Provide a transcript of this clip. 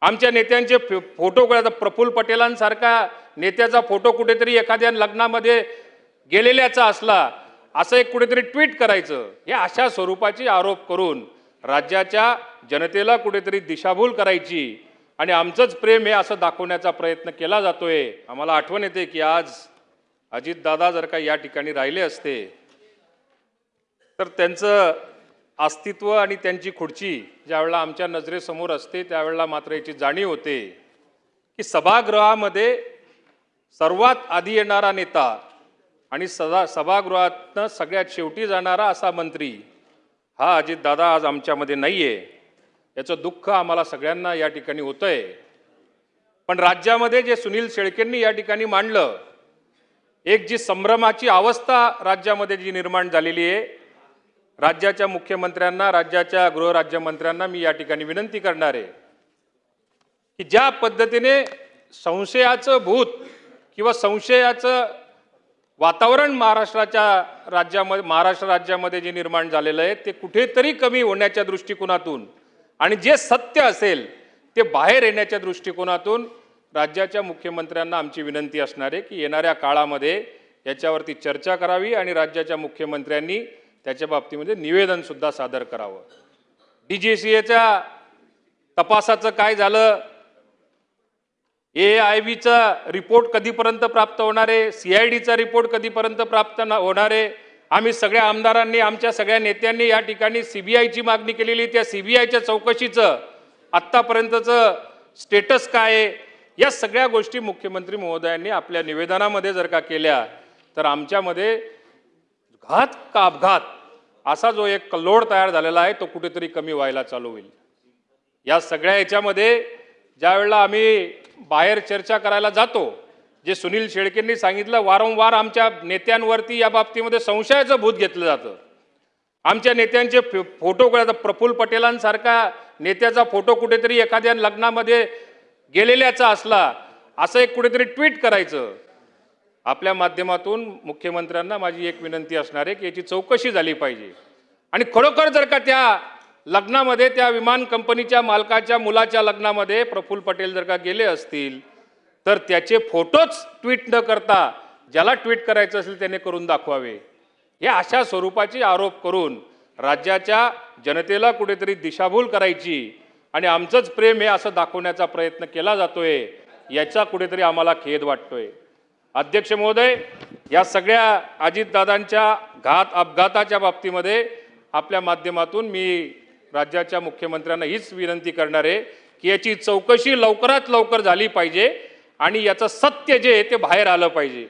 आमच्या नेत्यांचे फोटो प्रफुल्ल पटेलांसारखा नेत्याचा फोटो कुठेतरी एखाद्या लग्नामध्ये गेलेल्याचा असला असं एक कुठेतरी ट्विट करायचं, हे अशा स्वरूपाचे आरोप करून राज्याच्या जनतेला कुठेतरी दिशाभूल करायची आणि आमचंच प्रेम हे असं दाखवण्याचा प्रयत्न केला जातोय। आम्हाला आठवण येते की आज अजितदादा जर का या ठिकाणी राहिले असते तर त्यांचं अस्तित्व आणि त्यांची खुर्ची ज्यावेळेला आमच्या नजरेसमोर असते त्यावेळेला मात्र याची जाणीव होते की सभागृहामध्ये सर्वात आधी येणारा नेता आणि सभागृहातनं सगळ्यात शेवटी जाणारा असा मंत्री हा अजितदादा आज आमच्यामध्ये नाहीये। याचं दुःख आम्हाला सगळ्यांना या ठिकाणी होतंय। पण राज्यामध्ये जे सुनील शेळकेंनी या ठिकाणी मांडलं, एक जी संभ्रमाची अवस्था राज्यामध्ये जी निर्माण झालेली आहे, राज्याच्या मुख्यमंत्र्यांना, राज्याच्या गृहराज्यमंत्र्यांना मी या ठिकाणी विनंती करणार आहे की ज्या पद्धतीने संशयाचं भूत किंवा संशयाचं वातावरण महाराष्ट्र राज्यामध्ये जे निर्माण झालेलं आहे ते कुठेतरी कमी होण्याच्या दृष्टिकोनातून आणि जे सत्य असेल ते बाहेर येण्याच्या दृष्टिकोनातून राज्याच्या मुख्यमंत्र्यांना आमची विनंती असणार आहे की येणाऱ्या काळामध्ये याच्यावरती चर्चा करावी आणि राज्याच्या मुख्यमंत्र्यांनी त्याच्या बाबतीमध्ये निवेदन सुद्धा सादर करावं। DGCAच्या तपासाचं काय झालं, AIBचा रिपोर्ट कधीपर्यंत प्राप्त होणार आहे, CIDचा रिपोर्ट कधीपर्यंत प्राप्त होणार आहे। आम्ही सगळ्या आमदारांनी, आमच्या सगळ्या नेत्यांनी या ठिकाणी CBIची मागणी केलेली, त्या CBIच्या चौकशीचं आत्तापर्यंतचं स्टेटस काय आहे, या सगळ्या गोष्टी मुख्यमंत्री महोदयांनी आपल्या निवेदनामध्ये जर का केल्या तर आमच्यामध्ये घात का अपघात असा जो एक कल्लोळ तयार झालेला आहे तो कुठेतरी कमी व्हायला चालू होईल। या सगळ्या याच्यामध्ये ज्या वेळेला आम्ही बाहेर चर्चा करायला जातो, जे सुनील शेळकेंनी सांगितलं, वारंवार आमच्या नेत्यांवरती या बाबतीमध्ये संशयाचं भूत घेतलं जातं। आमच्या नेत्यांचे फोटो प्रफुल्ल पटेलांसारखा नेत्याचा फोटो कुठेतरी एखाद्या लग्नामध्ये गेलेल्याचा असला असं एक कुठेतरी ट्विट करायचं। आपल्या माध्यमातून मुख्यमंत्र्यांना माझी एक विनंती असणार आहे की याची चौकशी झाली पाहिजे आणि खरोखर जर का त्या लग्नामध्ये, त्या विमान कंपनीच्या मालकाच्या मुलाच्या लग्नामध्ये प्रफुल्ल पटेल जर का गेले असतील तर त्याचे फोटोच ट्विट न करता ज्याला ट्विट करायचं असेल त्याने करून दाखवावे। हे अशा स्वरूपाचे आरोप करून राज्याच्या जनतेला कुठेतरी दिशाभूल करायची आणि आमचंच प्रेम हे असं दाखवण्याचा प्रयत्न केला जातोय, याचा कुठेतरी आम्हाला खेद वाटतोय। अध्यक्ष महोदय, या सगळ्या अजितदादांच्या अपघाताच्या बाबतीमध्ये आपल्या माध्यमातून मी राज्याच्या मुख्यमंत्र्यांना हीच विनंती करणार आहे की याची चौकशी लवकरात लवकर झाली पाहिजे आणि याचं सत्य जे आहे ते बाहेर आलं पाहिजे।